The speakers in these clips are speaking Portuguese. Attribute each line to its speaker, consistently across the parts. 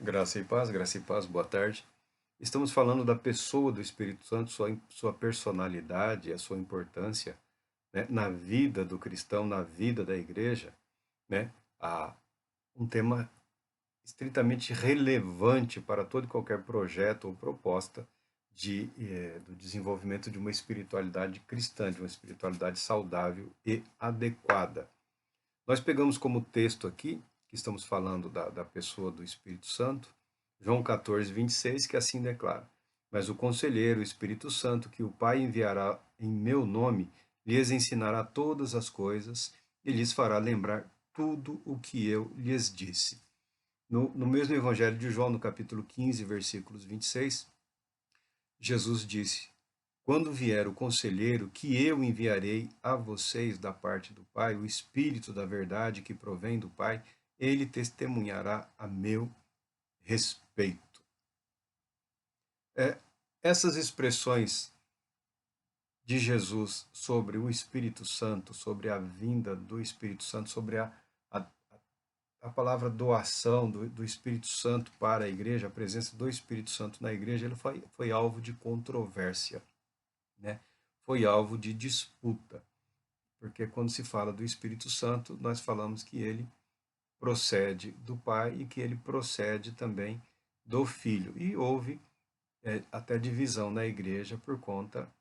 Speaker 1: Graça e paz, boa tarde. Estamos falando da pessoa do Espírito Santo, sua personalidade, a sua importância, né, na vida do cristão, na vida da igreja, né? Ah, um tema estritamente relevante para todo e qualquer projeto ou proposta do desenvolvimento de uma espiritualidade cristã, de uma espiritualidade saudável e adequada. Nós pegamos como texto aqui, que estamos falando da pessoa do Espírito Santo, João 14, 26, que assim declara: Mas o Conselheiro, o Espírito Santo, que o Pai enviará em meu nome, lhes ensinará todas as coisas e lhes fará lembrar tudo o que eu lhes disse. No mesmo Evangelho de João, no capítulo 15, versículos 26, Jesus disse: Quando vier o Conselheiro, que eu enviarei a vocês da parte do Pai, o Espírito da verdade que provém do Pai, ele testemunhará a meu respeito. É, essas expressões de Jesus sobre o Espírito Santo, sobre a vinda do Espírito Santo, sobre a, a palavra doação do Espírito Santo para a igreja, a presença do Espírito Santo na igreja, ele foi alvo de controvérsia, né? Foi alvo de disputa, porque quando se fala do Espírito Santo, nós falamos que ele procede do Pai e que ele procede também do Filho. E houve até divisão na igreja por conta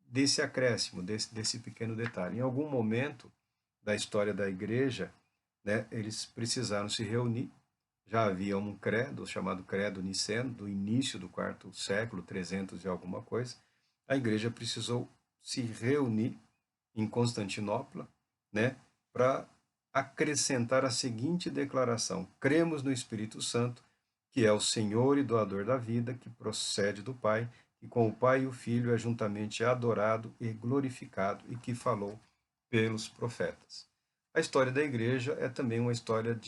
Speaker 1: desse acréscimo, desse pequeno detalhe. Em algum momento da história da igreja, né, eles precisaram se reunir. Já havia um credo, chamado Credo Niceno, do início do quarto século, 300 e alguma coisa. A igreja precisou se reunir em Constantinopla, né, para acrescentar a seguinte declaração: cremos no Espírito Santo, que é o Senhor e doador da vida, que procede do Pai, que com o Pai e o Filho é juntamente adorado e glorificado, e que falou pelos profetas. A história da igreja é também uma história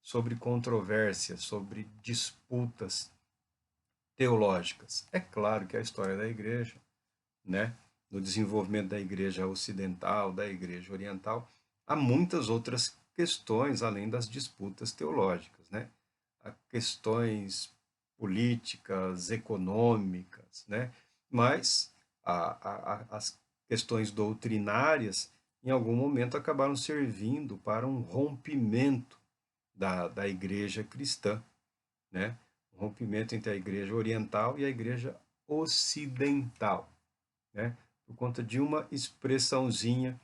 Speaker 1: sobre controvérsias, sobre disputas teológicas. É claro que a história da igreja, né, no desenvolvimento da igreja ocidental, da igreja oriental, há muitas outras questões além das disputas teológicas, né? Há questões políticas, econômicas, né? Mas as questões doutrinárias, em algum momento, acabaram servindo para um rompimento da igreja cristã, né? Um rompimento entre a igreja oriental e a igreja ocidental, né? Por conta de uma expressãozinha,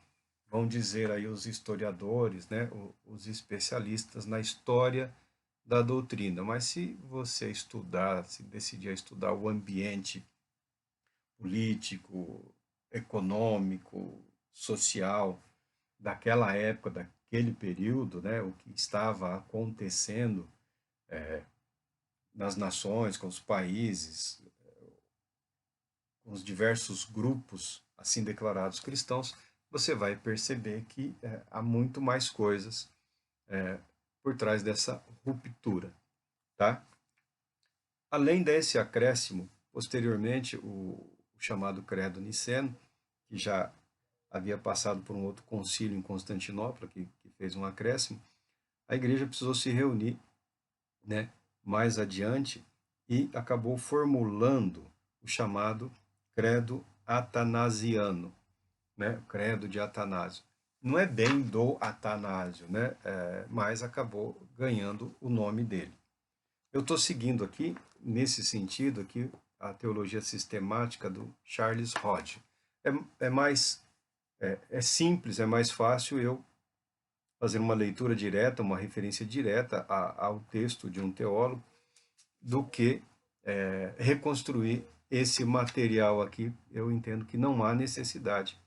Speaker 1: vão dizer aí os historiadores, né? Os especialistas na história da doutrina. Mas se você estudar, se decidir estudar o ambiente político, econômico, social daquela época, daquele período, né? O que estava acontecendo nas nações, com os países, com os diversos grupos assim declarados cristãos, você vai perceber que há muito mais coisas por trás dessa ruptura, tá? Além desse acréscimo, posteriormente o chamado Credo Niceno, que já havia passado por um outro concílio em Constantinopla, que fez um acréscimo, a igreja precisou se reunir, né, mais adiante e acabou formulando o chamado Credo Atanasiano, né, Credo de Atanásio. Não é bem do Atanásio, né, mas acabou ganhando o nome dele. Eu estou seguindo aqui, nesse sentido, aqui, a teologia sistemática do Charles Hodge. É mais é simples, é mais fácil eu fazer uma leitura direta, uma referência direta ao texto de um teólogo, do que reconstruir esse material aqui. Eu entendo que não há necessidade,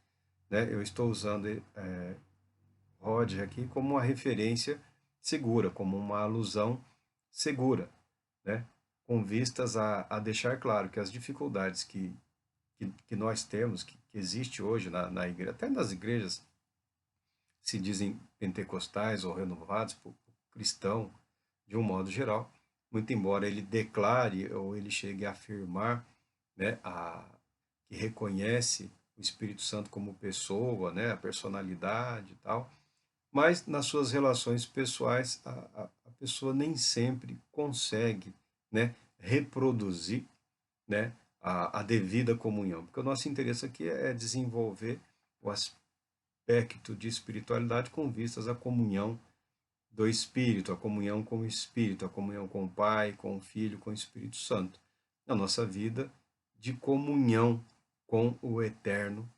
Speaker 1: né? Eu estou usando Hodge aqui como uma referência segura, como uma alusão segura, né? Com vistas a deixar claro que as dificuldades que nós temos, que existe hoje na igreja, até nas igrejas se dizem pentecostais ou renovados por cristão, de um modo geral, muito embora ele declare ou ele chegue a afirmar, né, que reconhece o Espírito Santo como pessoa, né, a personalidade e tal, Mas nas suas relações pessoais, a pessoa nem sempre consegue, né, reproduzir, né, a devida comunhão. Porque o nosso interesse aqui é desenvolver o aspecto de espiritualidade com vistas à comunhão do Espírito, a comunhão com o Espírito, a comunhão com o Pai, com o Filho, com o Espírito Santo. Na nossa vida de comunhão com o eterno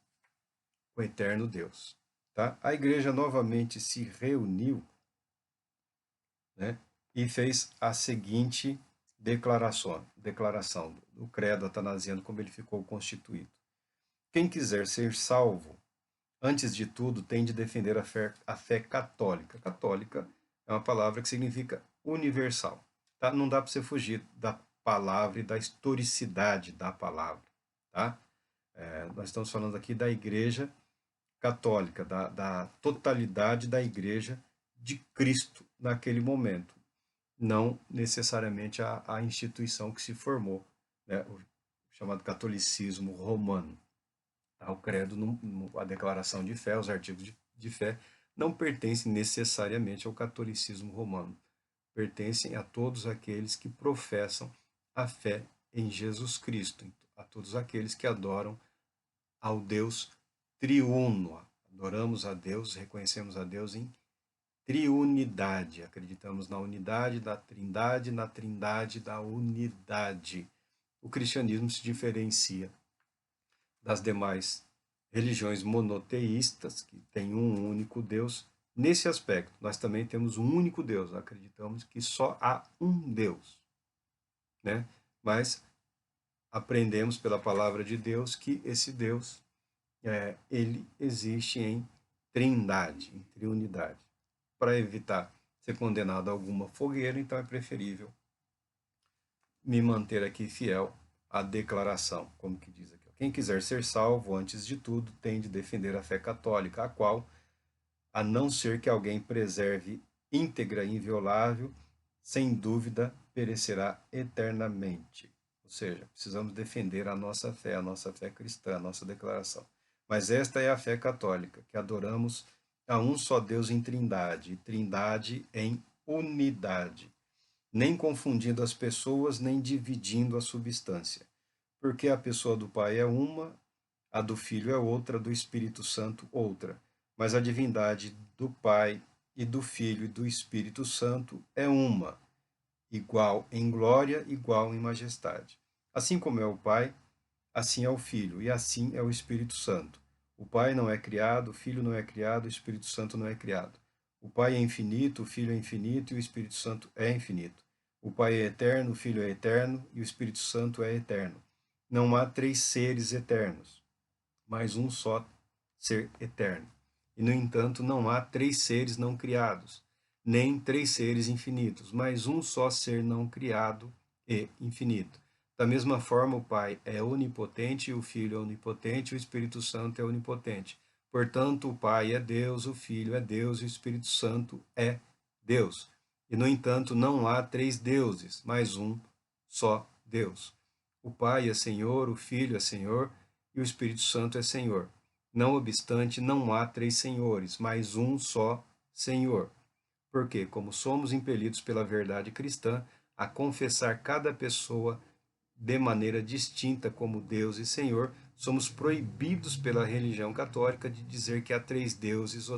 Speaker 1: Deus. Tá? A igreja novamente se reuniu, né, e fez a seguinte declaração do credo atanasiano, como ele ficou constituído. Quem quiser ser salvo, antes de tudo, tem de defender a fé católica. Católica é uma palavra que significa universal. Tá? Não dá para você fugir da palavra e da historicidade da palavra. Tá? Nós estamos falando aqui da igreja católica, da totalidade da igreja de Cristo naquele momento, não necessariamente a instituição que se formou, né, o chamado catolicismo romano. O credo, a declaração de fé, os artigos de fé, não pertencem necessariamente ao catolicismo romano, pertencem a todos aqueles que professam a fé em Jesus Cristo, a todos aqueles que adoram ao Deus triuno. Adoramos a Deus, reconhecemos a Deus em triunidade. Acreditamos na unidade da Trindade, na Trindade da unidade. O cristianismo se diferencia das demais religiões monoteístas, que têm um único Deus. Nesse aspecto, nós também temos um único Deus. Acreditamos que só há um Deus, né? Mas aprendemos pela palavra de Deus que esse Deus ele existe em trindade, em triunidade. Para evitar ser condenado a alguma fogueira, então é preferível me manter aqui fiel à declaração, como que diz aqui. Quem quiser ser salvo, antes de tudo, tem de defender a fé católica, a qual, a não ser que alguém preserve íntegra e inviolável, sem dúvida perecerá eternamente. Ou seja, precisamos defender a nossa fé cristã, a nossa declaração. Mas esta é a fé católica, que adoramos a um só Deus em trindade, trindade em unidade, nem confundindo as pessoas, nem dividindo a substância. Porque a pessoa do Pai é uma, a do Filho é outra, a do Espírito Santo outra. Mas a divindade do Pai e do Filho e do Espírito Santo é uma, igual em glória, igual em majestade. Assim como é o Pai, assim é o Filho, e assim é o Espírito Santo. O Pai não é criado, o Filho não é criado, o Espírito Santo não é criado. O Pai é infinito, o Filho é infinito e o Espírito Santo é infinito. O Pai é eterno, o Filho é eterno e o Espírito Santo é eterno. Não há três seres eternos, mas um só ser eterno. E, no entanto, não há três seres não criados, nem três seres infinitos, mas um só ser não criado e infinito. Da mesma forma, o Pai é onipotente, o Filho é onipotente, o Espírito Santo é onipotente. Portanto, o Pai é Deus, o Filho é Deus e o Espírito Santo é Deus. E, no entanto, não há três deuses, mas um só Deus. O Pai é Senhor, o Filho é Senhor e o Espírito Santo é Senhor. Não obstante, não há três senhores, mas um só Senhor. Porque, como somos impelidos pela verdade cristã a confessar cada pessoa de maneira distinta como Deus e Senhor, somos proibidos pela religião católica de dizer que há três deuses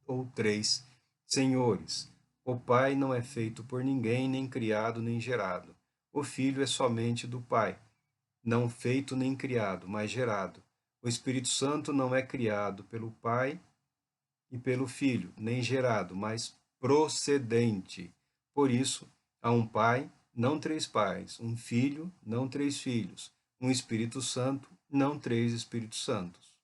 Speaker 1: ou três senhores. O Pai não é feito por ninguém, nem criado, nem gerado. O Filho é somente do Pai, não feito nem criado, mas gerado. O Espírito Santo não é criado pelo Pai e pelo Filho, nem gerado, mas procedente. Por isso, há um Pai, não três pais, um Filho, não três filhos, um Espírito Santo, não três Espíritos Santos.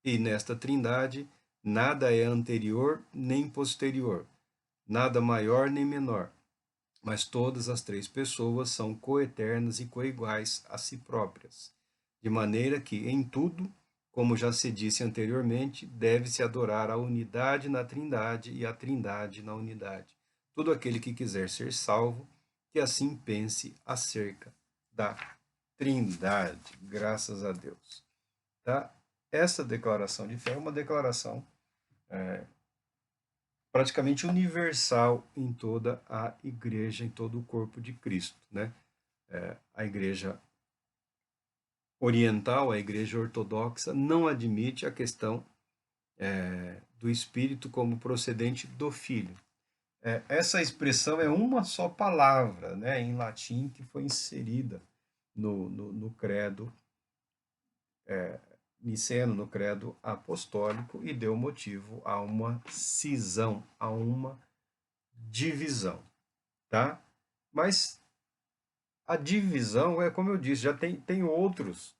Speaker 1: E nesta trindade, nada é anterior nem posterior, nada maior nem menor, mas todas as três pessoas são coeternas e coiguais a si próprias, de maneira que, em tudo, como já se disse anteriormente, deve-se adorar a unidade na Trindade e a Trindade na unidade. Todo aquele que quiser ser salvo, que assim pense acerca da Trindade. Graças a Deus. Tá? Essa declaração de fé é uma declaração praticamente universal em toda a igreja, em todo o corpo de Cristo, né? A igreja oriental, a igreja ortodoxa, não admite a questão do Espírito como procedente do Filho. Essa expressão é uma só palavra, né, em latim, que foi inserida no credo niceno, no credo apostólico, e deu motivo a uma cisão, a uma divisão, tá? Mas a divisão é, como eu disse, já tem outros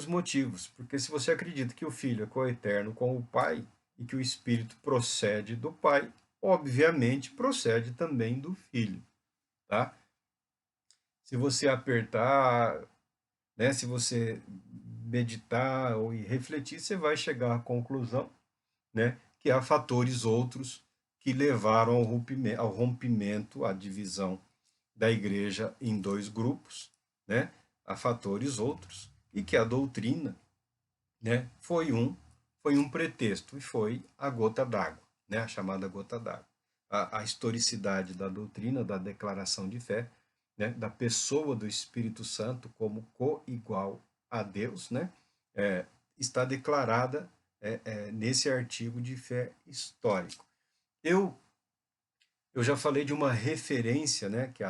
Speaker 1: motivos, porque se você acredita que o Filho é coeterno com o Pai e que o Espírito procede do Pai, obviamente procede também do Filho, tá? Se você apertar, né, se você meditar ou refletir, você vai chegar à conclusão, né, que há fatores outros que levaram ao rompimento, à divisão da igreja em dois grupos, né? Há fatores outros e que a doutrina, né, foi um pretexto e foi a gota d'água, né, a chamada gota d'água. A historicidade da doutrina, da declaração de fé, né, da pessoa do Espírito Santo como co-igual a Deus, né, está declarada nesse artigo de fé histórico. Eu eu já falei de uma referência, né, que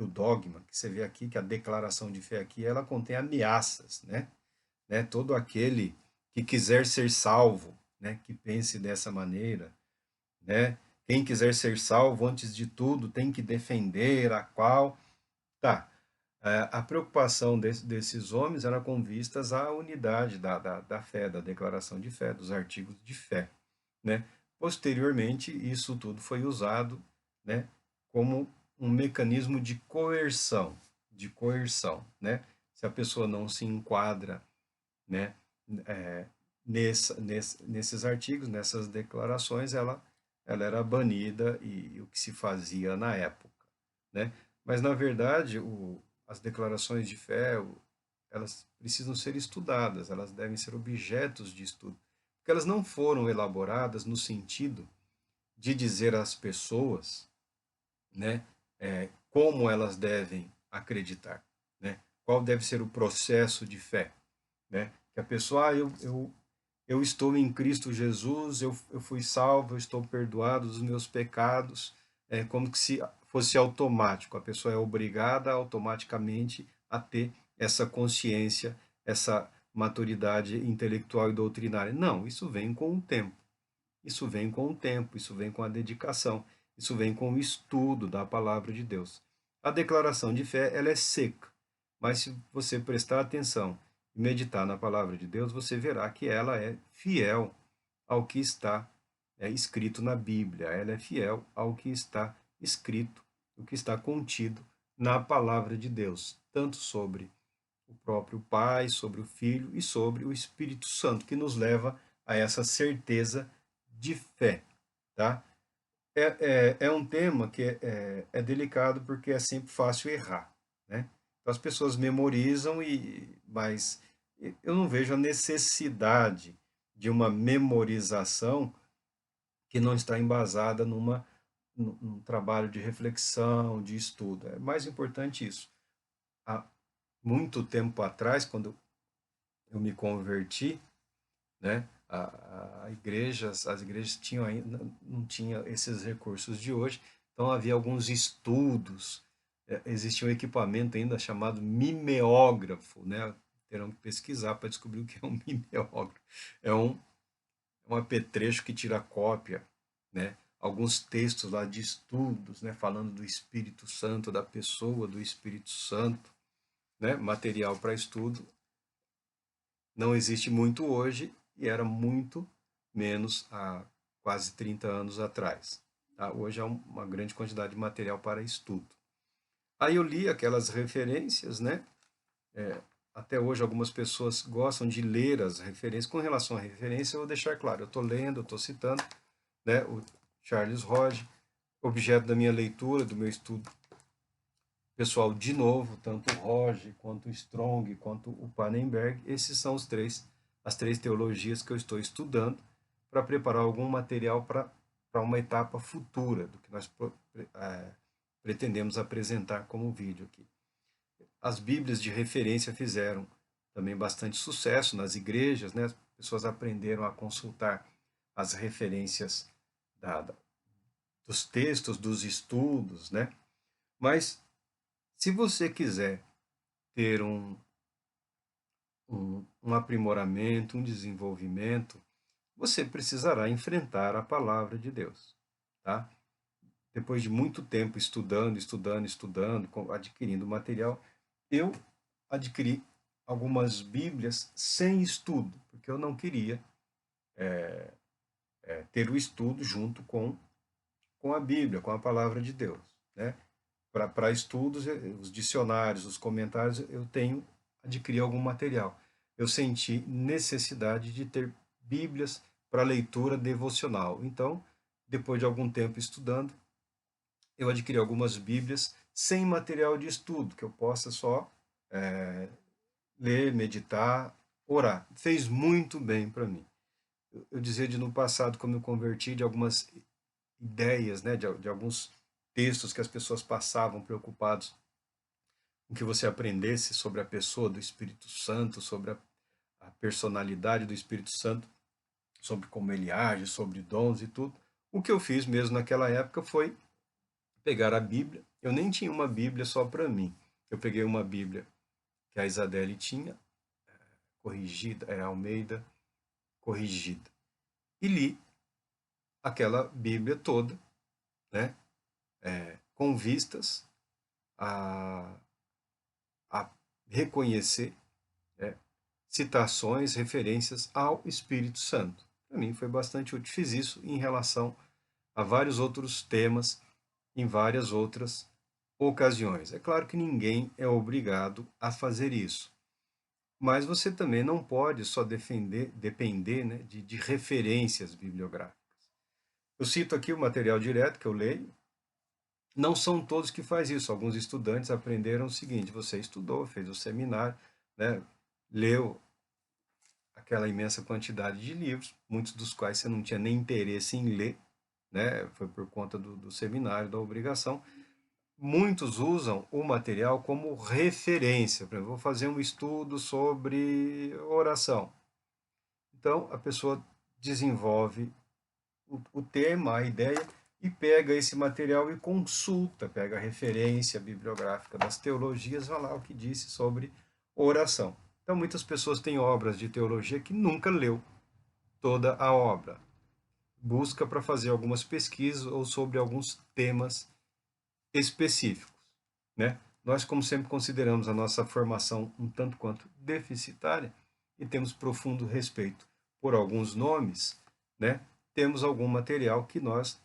Speaker 1: o dogma, que você vê aqui, que a declaração de fé aqui, ela contém ameaças, né? Todo aquele que quiser ser salvo, né, que pense dessa maneira, né? Quem quiser ser salvo, antes de tudo, tem que defender a qual. Tá. A preocupação desses homens era com vistas à unidade da fé, da declaração de fé, dos artigos de fé, né? Posteriormente, isso tudo foi usado, né, como um mecanismo de coerção, né? Se a pessoa não se enquadra, né, é, nesses artigos, nessas declarações, ela era banida e o que se fazia na época, né? Mas, na verdade, as declarações de fé, elas precisam ser estudadas, elas devem ser objetos de estudo, porque elas não foram elaboradas no sentido de dizer às pessoas, né, como elas devem acreditar, né? Qual deve ser o processo de fé, né? Que a pessoa, eu estou em Cristo Jesus, eu fui salvo, eu estou perdoado dos meus pecados, como que se fosse automático, a pessoa é obrigada automaticamente a ter essa consciência, essa maturidade intelectual e doutrinária. Não, isso vem com o tempo. Isso vem com o tempo, isso vem com a dedicação, isso vem com o estudo da palavra de Deus. A declaração de fé, ela é seca, mas se você prestar atenção e meditar na palavra de Deus, você verá que ela é fiel ao que está escrito na Bíblia, ela é fiel ao que está escrito, o que está contido na palavra de Deus, tanto sobre o próprio Pai, sobre o Filho e sobre o Espírito Santo, que nos leva a essa certeza de fé, tá? É um tema que é delicado porque é sempre fácil errar, né? Então as pessoas memorizam, mas eu não vejo a necessidade de uma memorização que não está embasada num trabalho de reflexão, de estudo. É mais importante isso. Há muito tempo atrás, quando eu me converti, né? As igrejas tinham ainda, não tinham esses recursos de hoje, então havia alguns estudos, existia um equipamento ainda chamado mimeógrafo, né? Terão que pesquisar para descobrir o que é um mimeógrafo. É um apetrecho que tira cópia, né? Alguns textos lá de estudos, né? Falando do Espírito Santo, da pessoa do Espírito Santo, né? Material para estudo não existe muito hoje e era muito menos há quase 30 anos atrás. Tá? Hoje há uma grande quantidade de material para estudo. Aí eu li aquelas referências, né? Até hoje algumas pessoas gostam de ler as referências. Com relação à referência, eu vou deixar claro, eu estou lendo, eu estou citando, né, o Charles Hodge, objeto da minha leitura, do meu estudo pessoal, de novo, tanto o Hodge, quanto o Strong, quanto o Pannenberg, esses são as três teologias que eu estou estudando para preparar algum material para uma etapa futura do que nós pretendemos apresentar como vídeo aqui. As Bíblias de referência fizeram também bastante sucesso nas igrejas, né? As pessoas aprenderam a consultar as referências dos textos, dos estudos, né? Mas se você quiser ter um aprimoramento, um desenvolvimento, você precisará enfrentar a palavra de Deus, tá? Depois de muito tempo estudando, adquirindo material, eu adquiri algumas Bíblias sem estudo, porque eu não queria ter o estudo junto com a Bíblia, com a palavra de Deus, né? Para estudos, os dicionários, os comentários, eu adquiri algum material. Eu senti necessidade de ter Bíblias para leitura devocional. Então, depois de algum tempo estudando, eu adquiri algumas Bíblias sem material de estudo, que eu possa só ler, meditar, orar. Fez muito bem para mim. Eu dizia no passado, como eu converti, de algumas ideias, né, de alguns textos que as pessoas passavam preocupados com que você aprendesse sobre a pessoa do Espírito Santo, sobre a personalidade do Espírito Santo, sobre como ele age, sobre dons e tudo. O que eu fiz mesmo naquela época foi pegar a Bíblia. Eu nem tinha uma Bíblia só para mim. Eu peguei uma Bíblia que a Isabelle tinha, corrigida, Almeida, corrigida. E li aquela Bíblia toda, né, com vistas a reconhecer citações, referências ao Espírito Santo. Para mim foi bastante útil. Fiz isso em relação a vários outros temas, em várias outras ocasiões. É claro que ninguém é obrigado a fazer isso, mas você também não pode só depender, né, de referências bibliográficas. Eu cito aqui o material direto que eu leio. Não são todos que faz isso. Alguns estudantes aprenderam o seguinte: você estudou, fez o seminário, né, leu aquela imensa quantidade de livros, muitos dos quais você não tinha nem interesse em ler, né? Foi por conta do seminário, da obrigação. Muitos usam o material como referência. Por exemplo, vou fazer um estudo sobre oração. Então, a pessoa desenvolve o tema, a ideia, e pega esse material e consulta, pega a referência bibliográfica das teologias, vai lá o que disse sobre oração. Então, muitas pessoas têm obras de teologia que nunca leu toda a obra. Busca para fazer algumas pesquisas ou sobre alguns temas específicos, né? Nós, como sempre, consideramos a nossa formação um tanto quanto deficitária e temos profundo respeito por alguns nomes, né? Temos algum material que nós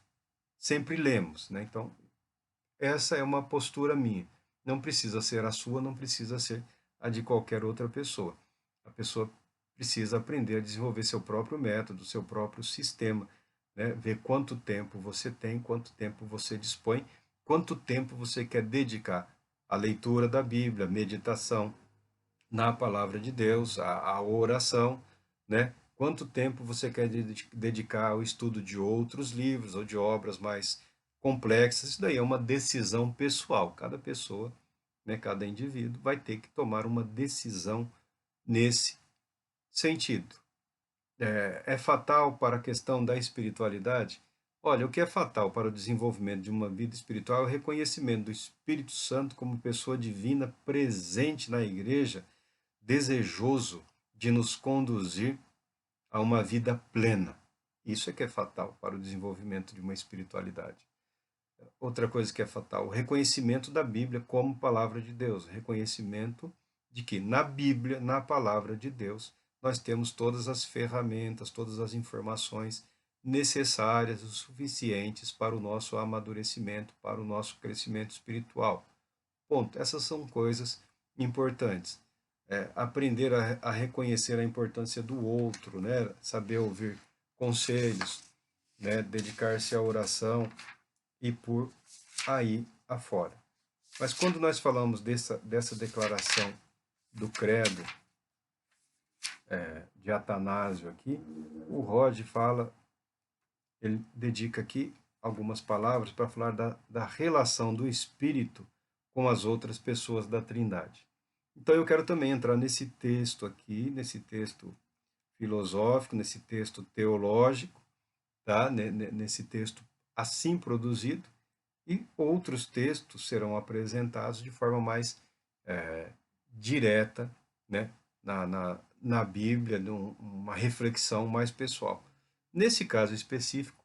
Speaker 1: sempre lemos, né? Então, essa é uma postura minha. Não precisa ser a sua, não precisa ser a de qualquer outra pessoa. A pessoa precisa aprender a desenvolver seu próprio método, seu próprio sistema, né? Ver quanto tempo você tem, quanto tempo você dispõe, quanto tempo você quer dedicar à leitura da Bíblia, meditação na palavra de Deus, à oração, né? Quanto tempo você quer dedicar ao estudo de outros livros ou de obras mais complexas? Isso daí é uma decisão pessoal. Cada pessoa, né, cada indivíduo vai ter que tomar uma decisão nesse sentido. É fatal para a questão da espiritualidade? Olha, o que é fatal para o desenvolvimento de uma vida espiritual é o reconhecimento do Espírito Santo como pessoa divina presente na igreja, desejoso de nos conduzir a uma vida plena. Isso é que é fatal para o desenvolvimento de uma espiritualidade. Outra coisa que é fatal, o reconhecimento da Bíblia como palavra de Deus, o reconhecimento de que na Bíblia, na palavra de Deus, nós temos todas as ferramentas, todas as informações necessárias, o suficientes para o nosso amadurecimento, para o nosso crescimento espiritual. Ponto. Essas são coisas importantes. Aprender a reconhecer a importância do outro, né? Saber ouvir conselhos, né? Dedicar-se à oração e por aí afora. Mas quando nós falamos dessa declaração do credo de Atanásio aqui, o Rod fala ele dedica aqui algumas palavras para falar da relação do Espírito com as outras pessoas da Trindade. Então eu quero também entrar nesse texto aqui, nesse texto filosófico, nesse texto teológico, tá? Nesse texto assim produzido, e outros textos serão apresentados de forma mais direta, né? Na Bíblia, uma reflexão mais pessoal. Nesse caso específico,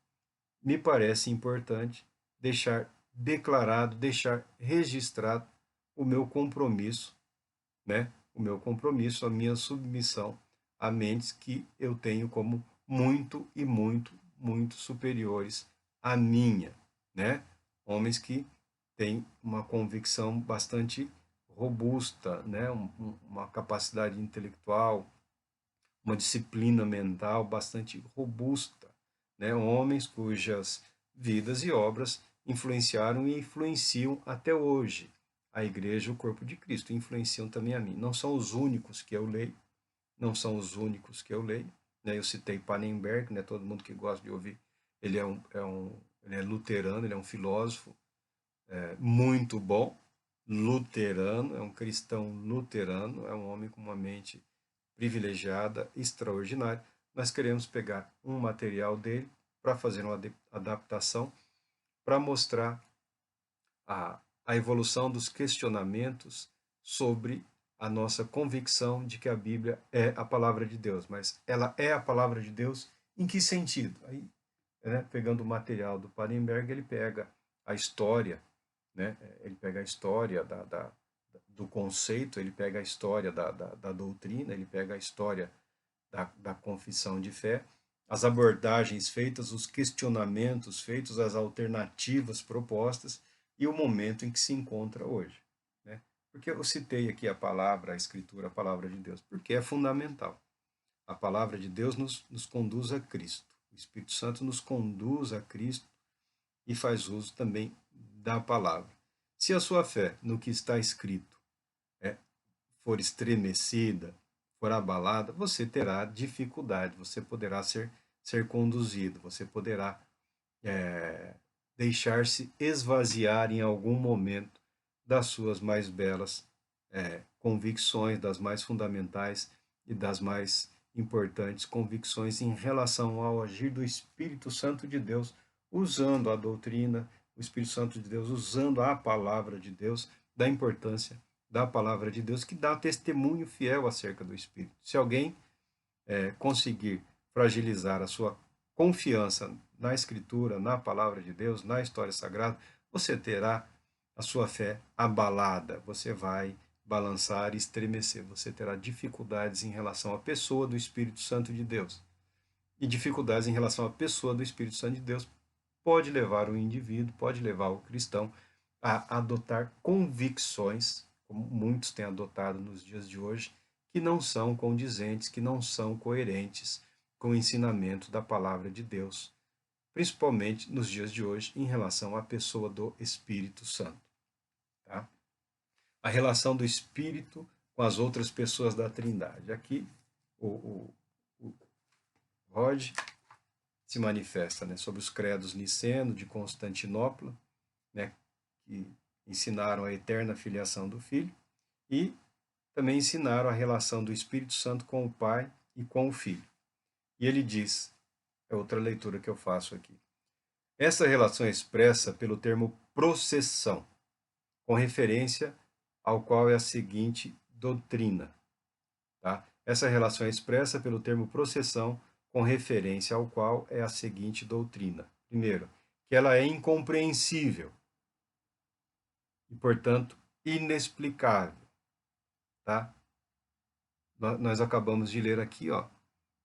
Speaker 1: me parece importante deixar declarado, deixar registrado o meu compromisso, né? O meu compromisso, a minha submissão a mentes que eu tenho como muito e muito, muito superiores à minha, né? Homens que têm uma convicção bastante robusta, né? Uma capacidade intelectual, uma disciplina mental bastante robusta, né? Homens cujas vidas e obras influenciaram e influenciam até hoje a igreja, o corpo de Cristo, influenciam também a mim. Não são os únicos que eu leio, não são os únicos que eu leio, né? Eu citei Pannenberg, né? Todo mundo que gosta de ouvir, ele ele é luterano, ele é um filósofo muito bom, luterano, é um cristão luterano, é um homem com uma mente privilegiada, extraordinária. Nós queremos pegar um material dele para fazer uma adaptação, para mostrar a evolução dos questionamentos sobre a nossa convicção de que a Bíblia é a palavra de Deus. Mas ela é a palavra de Deus em que sentido? Aí, né, pegando o material do Pannenberg, ele pega a história, né, ele pega a história do conceito, ele pega a história da doutrina, ele pega a história da confissão de fé, as abordagens feitas, os questionamentos feitos, as alternativas propostas e o momento em que se encontra hoje. Né? Porque eu citei aqui a palavra, a escritura, a palavra de Deus, porque é fundamental. A palavra de Deus nos conduz a Cristo. O Espírito Santo nos conduz a Cristo e faz uso também da palavra. Se a sua fé no que está escrito for estremecida, for abalada, você terá dificuldade, você poderá ser conduzido, você poderá deixar-se esvaziar em algum momento das suas mais belas convicções, das mais fundamentais e das mais importantes convicções em relação ao agir do Espírito Santo de Deus, usando a doutrina, o Espírito Santo de Deus, usando a palavra de Deus, da importância da palavra de Deus, que dá testemunho fiel acerca do Espírito. Se alguém conseguir fragilizar a sua confiança na Escritura, na palavra de Deus, na história sagrada, você terá a sua fé abalada, você vai balançar e estremecer, você terá dificuldades em relação à pessoa do Espírito Santo de Deus. E dificuldades em relação à pessoa do Espírito Santo de Deus pode levar o indivíduo, pode levar o cristão a adotar convicções, como muitos têm adotado nos dias de hoje, que não são condizentes, que não são coerentes com o ensinamento da palavra de Deus, principalmente nos dias de hoje, em relação à pessoa do Espírito Santo. Tá? A relação do Espírito com as outras pessoas da Trindade. Aqui, o Rod se manifesta, né, sobre os credos niceno de Constantinopla, né, que ensinaram a eterna filiação do Filho, e também ensinaram a relação do Espírito Santo com o Pai e com o Filho. E ele diz, é outra leitura que eu faço aqui, essa relação é expressa pelo termo processão, com referência ao qual é a seguinte doutrina. Tá? Essa relação é expressa pelo termo processão, com referência ao qual é a seguinte doutrina. Primeiro, que ela é incompreensível e, portanto, inexplicável. Tá? Nós acabamos de ler aqui, ó,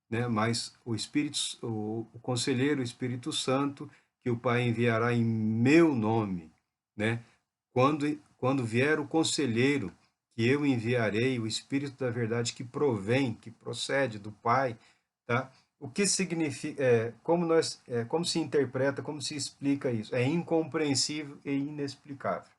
Speaker 1: né? Mas o Conselheiro, o Espírito Santo, que o Pai enviará em meu nome, né? Quando vier o Conselheiro, que eu enviarei, o Espírito da Verdade que provém, que procede do Pai, tá? O que significa, como se interpreta, como se explica isso? É incompreensível e inexplicável.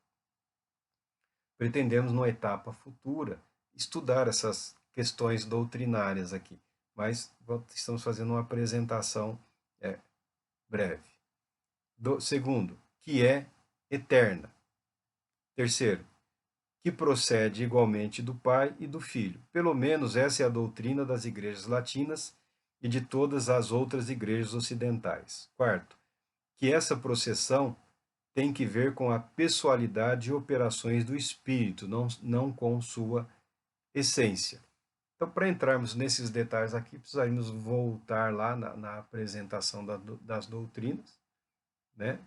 Speaker 1: Pretendemos, numa etapa futura, estudar essas questões doutrinárias aqui, mas estamos fazendo uma apresentação breve. Segundo, que é eterna. Terceiro, que procede igualmente do Pai e do Filho. Pelo menos essa é a doutrina das igrejas latinas e de todas as outras igrejas ocidentais. Quarto, que essa processão tem que ver com a pessoalidade e operações do Espírito, não com sua essência. Então, para entrarmos nesses detalhes aqui, precisaríamos voltar lá na apresentação das doutrinas, né,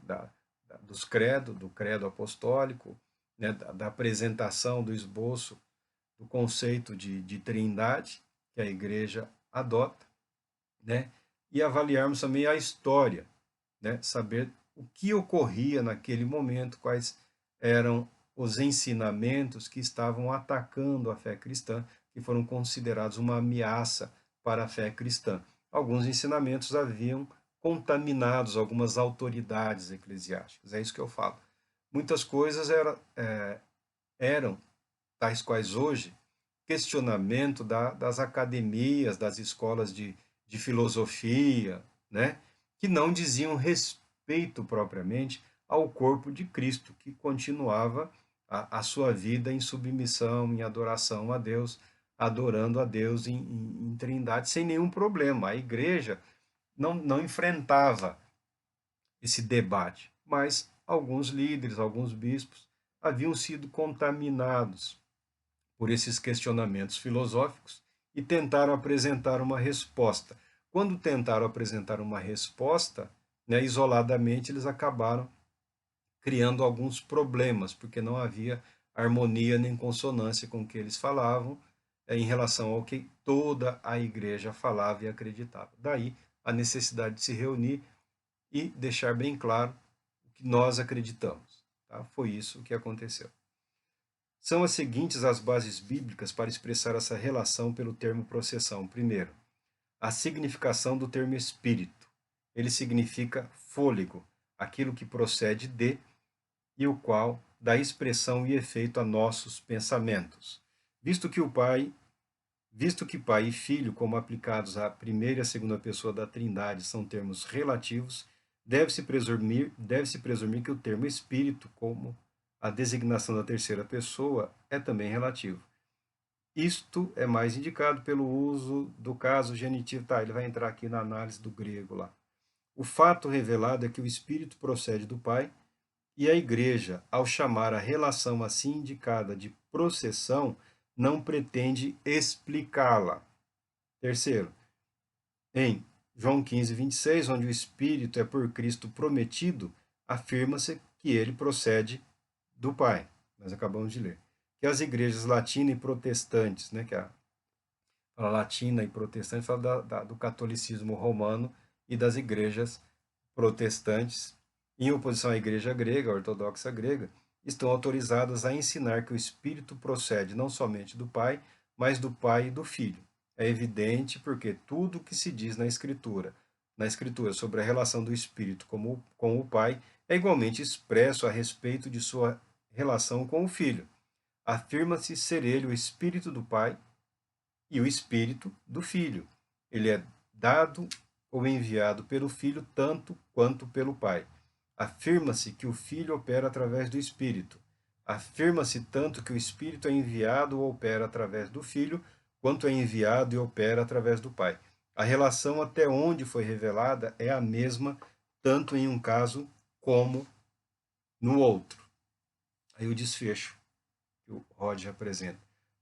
Speaker 1: dos credos, do credo apostólico, né, da apresentação do esboço do conceito de trindade que a igreja adota, né, e avaliarmos também a história, né, saber o que ocorria naquele momento, quais eram os ensinamentos que estavam atacando a fé cristã, que foram considerados uma ameaça para a fé cristã. Alguns ensinamentos haviam contaminados algumas autoridades eclesiásticas, é isso que eu falo. Muitas coisas eram, tais quais hoje, questionamento das academias, das escolas de filosofia, né, que não diziam respeito propriamente ao corpo de Cristo, que continuava a sua vida em submissão, em adoração a Deus, adorando a Deus em trindade, sem nenhum problema. A igreja não enfrentava esse debate, mas alguns líderes, alguns bispos, haviam sido contaminados por esses questionamentos filosóficos e tentaram apresentar uma resposta. Quando tentaram apresentar uma resposta, né, isoladamente, eles acabaram criando alguns problemas, porque não havia harmonia nem consonância com o que eles falavam em relação ao que toda a igreja falava e acreditava. Daí a necessidade de se reunir e deixar bem claro o que nós acreditamos. Tá? Foi isso que aconteceu. São as seguintes as bases bíblicas para expressar essa relação pelo termo processão. Primeiro, a significação do termo espírito. Ele significa fôlego, aquilo que procede de e o qual dá expressão e efeito a nossos pensamentos. Visto que Pai e Filho, como aplicados à primeira e à segunda pessoa da Trindade, são termos relativos, deve-se presumir que o termo espírito, como a designação da terceira pessoa, é também relativo. Isto é mais indicado pelo uso do caso genitivo. Tá, ele vai entrar aqui na análise do grego lá. O fato revelado é que o espírito procede do Pai, e a igreja, ao chamar a relação assim indicada de processão, não pretende explicá-la. Terceiro, em João 15:26, onde o Espírito é por Cristo prometido, afirma-se que ele procede do Pai. Nós acabamos de ler. Que as igrejas latina e protestantes, né, que a latina e protestante fala do catolicismo romano e das igrejas protestantes, em oposição à igreja grega, a ortodoxa grega, estão autorizadas a ensinar que o Espírito procede não somente do Pai, mas do Pai e do Filho. É evidente porque tudo o que se diz na Escritura sobre a relação do Espírito com o Pai, é igualmente expresso a respeito de sua relação com o Filho. Afirma-se ser ele o Espírito do Pai e o Espírito do Filho. Ele é dado ou enviado pelo Filho tanto quanto pelo Pai. Afirma-se que o Filho opera através do Espírito. Afirma-se tanto que o Espírito é enviado ou opera através do Filho, quanto é enviado e opera através do Pai. A relação até onde foi revelada é a mesma, tanto em um caso como no outro. Aí o desfecho que o Rod apresenta.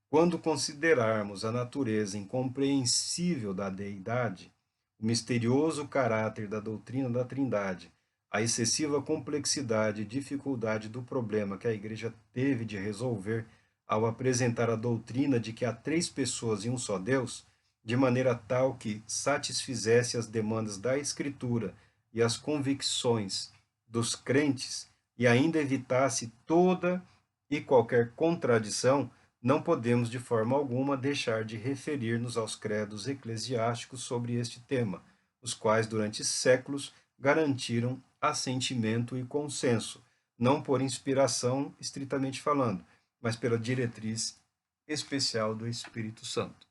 Speaker 1: Quando considerarmos a natureza incompreensível da deidade, o misterioso caráter da doutrina da Trindade, a excessiva complexidade e dificuldade do problema que a Igreja teve de resolver ao apresentar a doutrina de que há três pessoas e um só Deus, de maneira tal que satisfizesse as demandas da Escritura e as convicções dos crentes e ainda evitasse toda e qualquer contradição, não podemos de forma alguma deixar de referir-nos aos credos eclesiásticos sobre este tema, os quais durante séculos garantiram assentimento e consenso, não por inspiração estritamente falando, mas pela diretriz especial do Espírito Santo.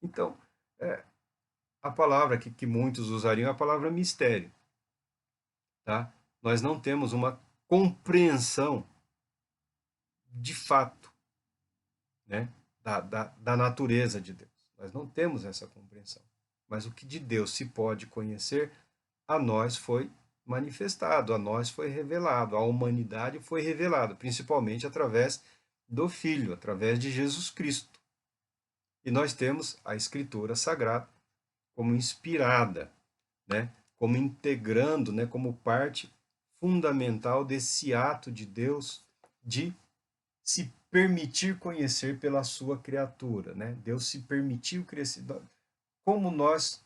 Speaker 1: Então, a palavra que muitos usariam é a palavra mistério. tá? Nós não temos uma compreensão de fato, né, da natureza de Deus. Nós não temos essa compreensão. Mas o que de Deus se pode conhecer, a nós foi manifestado, a nós foi revelado, a humanidade foi revelada, principalmente através do Filho, através de Jesus Cristo. E nós temos a Escritura Sagrada como inspirada, né, como integrando, né, como parte fundamental desse ato de Deus de se permitir conhecer pela sua criatura, né? Deus se permitiu crescer. Como nós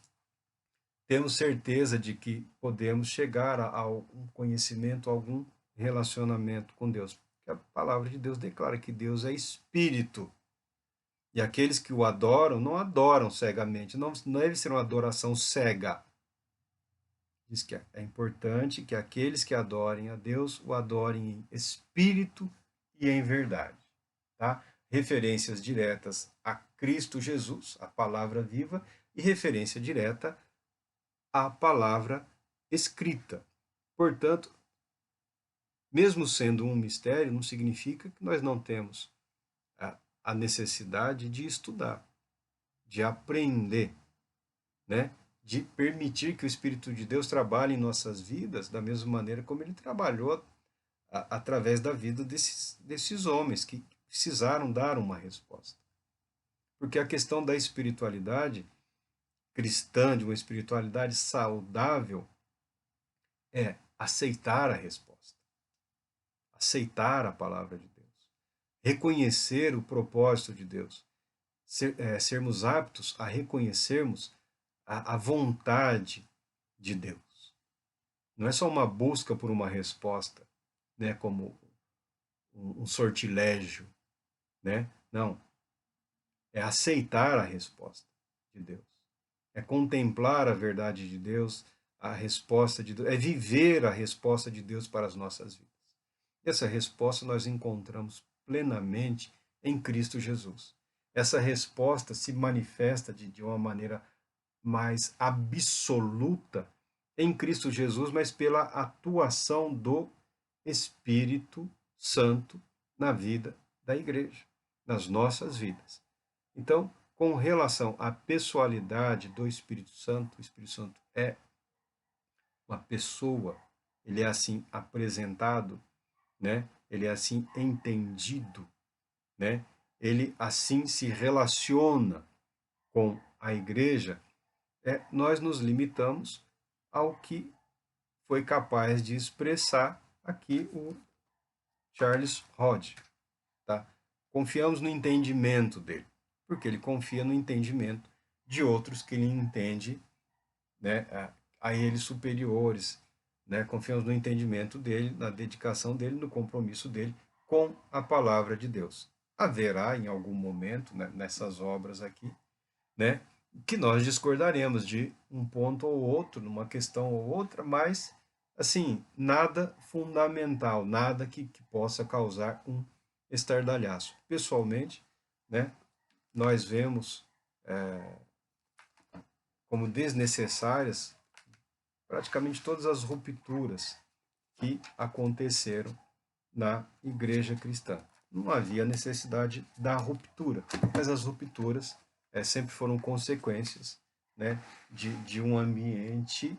Speaker 1: temos certeza de que podemos chegar a um conhecimento, a algum relacionamento com Deus? Porque a palavra de Deus declara que Deus é espírito. E aqueles que o adoram não adoram cegamente, não deve ser uma adoração cega. Diz que é importante que aqueles que adorem a Deus o adorem em espírito e em verdade. Tá? Referências diretas a Cristo Jesus, a palavra viva, e referência direta à palavra escrita. Portanto, mesmo sendo um mistério, não significa que nós não temos a necessidade de estudar, de aprender, né? De permitir que o Espírito de Deus trabalhe em nossas vidas da mesma maneira como ele trabalhou através da vida desses homens que precisaram dar uma resposta. Porque a questão da espiritualidade cristã, de uma espiritualidade saudável, é aceitar a resposta, aceitar a palavra de Deus, reconhecer o propósito de Deus, sermos aptos a reconhecermos a vontade de Deus. Não é só uma busca por uma resposta, né, como um sortilégio, né? Não, é aceitar a resposta de Deus. É contemplar a verdade de Deus, a resposta de Deus, é viver a resposta de Deus para as nossas vidas. Essa resposta nós encontramos plenamente em Cristo Jesus. Essa resposta se manifesta de uma maneira mais absoluta em Cristo Jesus, mas pela atuação do Espírito Santo na vida da igreja, nas nossas vidas. Então, com relação à pessoalidade do Espírito Santo, o Espírito Santo é uma pessoa, ele é assim apresentado, né? Ele é assim entendido, né? Ele assim se relaciona com a igreja, nós nos limitamos ao que foi capaz de expressar aqui o Charles Hodge, tá? Confiamos no entendimento dele, porque ele confia no entendimento de outros que ele entende, né, a eles superiores, né? Confiamos no entendimento dele, na dedicação dele, no compromisso dele com a palavra de Deus. Haverá em algum momento, né, nessas obras aqui, né, que nós discordaremos de um ponto ou outro, numa questão ou outra, mas assim, nada fundamental, nada que possa causar um estardalhaço. Pessoalmente, né, nós vemos como desnecessárias praticamente todas as rupturas que aconteceram na igreja cristã. Não havia necessidade da ruptura, mas as rupturas sempre foram consequências, né, de um ambiente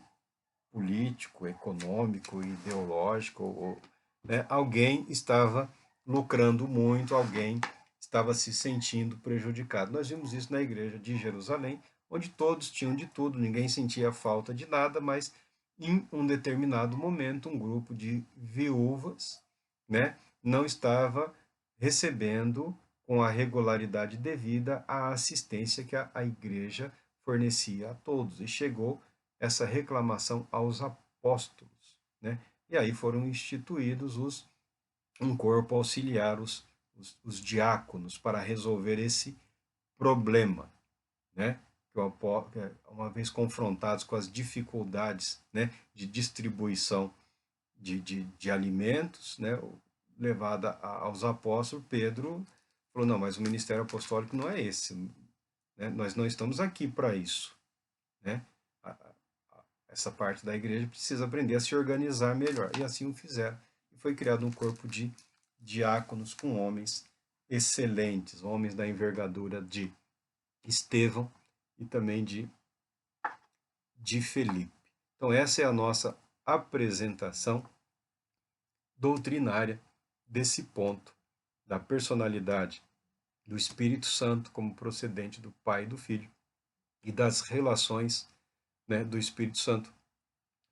Speaker 1: político, econômico, ideológico, né, alguém estava lucrando muito, alguém estava se sentindo prejudicado. Nós vimos isso na igreja de Jerusalém, onde todos tinham de tudo, ninguém sentia falta de nada, mas em um determinado momento, um grupo de viúvas, né, não estava recebendo com a regularidade devida a assistência que a igreja fornecia a todos. E chegou essa reclamação aos apóstolos, né? E aí foram instituídos um corpo auxiliar, os diáconos, para resolver esse problema, né? Uma vez confrontados com as dificuldades, né, de distribuição de alimentos, né, levada aos apóstolos, Pedro falou, não, mas o ministério apostólico não é esse, né? Nós não estamos aqui para isso, né? essa parte da igreja precisa aprender a se organizar melhor. E assim o fizeram. E foi criado um corpo de diáconos com homens excelentes, homens da envergadura de Estevão e também de Felipe. Então, essa é a nossa apresentação doutrinária desse ponto da personalidade do Espírito Santo como procedente do Pai e do Filho e das relações, né, do Espírito Santo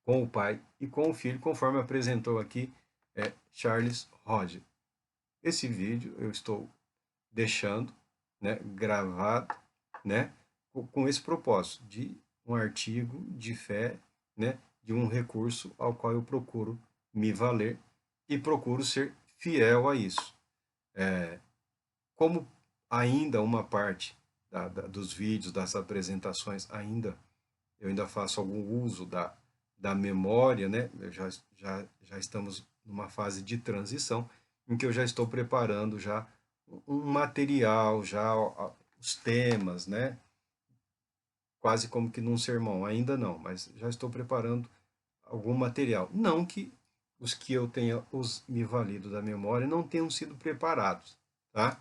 Speaker 1: com o Pai e com o Filho, conforme apresentou aqui Charles Hodge. Esse vídeo eu estou deixando, né, gravado, né, com esse propósito de um artigo de fé, né, de um recurso ao qual eu procuro me valer e procuro ser fiel a isso. Como ainda uma parte dos vídeos, das apresentações, eu ainda faço algum uso da memória, né? Já estamos numa fase de transição em que eu já estou preparando já um material, já os temas, né? Quase como que num sermão, ainda não, mas já estou preparando algum material. Não que os que eu tenha me valido da memória não tenham sido preparados, tá?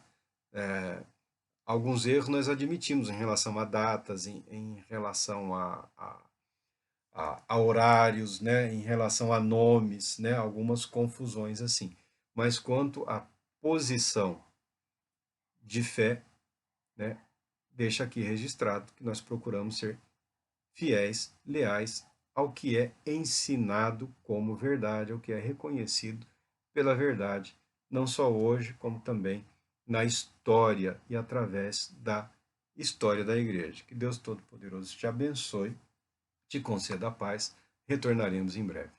Speaker 1: Alguns erros nós admitimos em relação a datas, em relação a horários, né, em relação a nomes, né, algumas confusões assim. Mas quanto à posição de fé, né, deixa aqui registrado que nós procuramos ser fiéis, leais ao que é ensinado como verdade, ao que é reconhecido pela verdade, não só hoje, como também na história e através da história da igreja. Que Deus Todo-Poderoso te abençoe, te conceda a paz. Retornaremos em breve.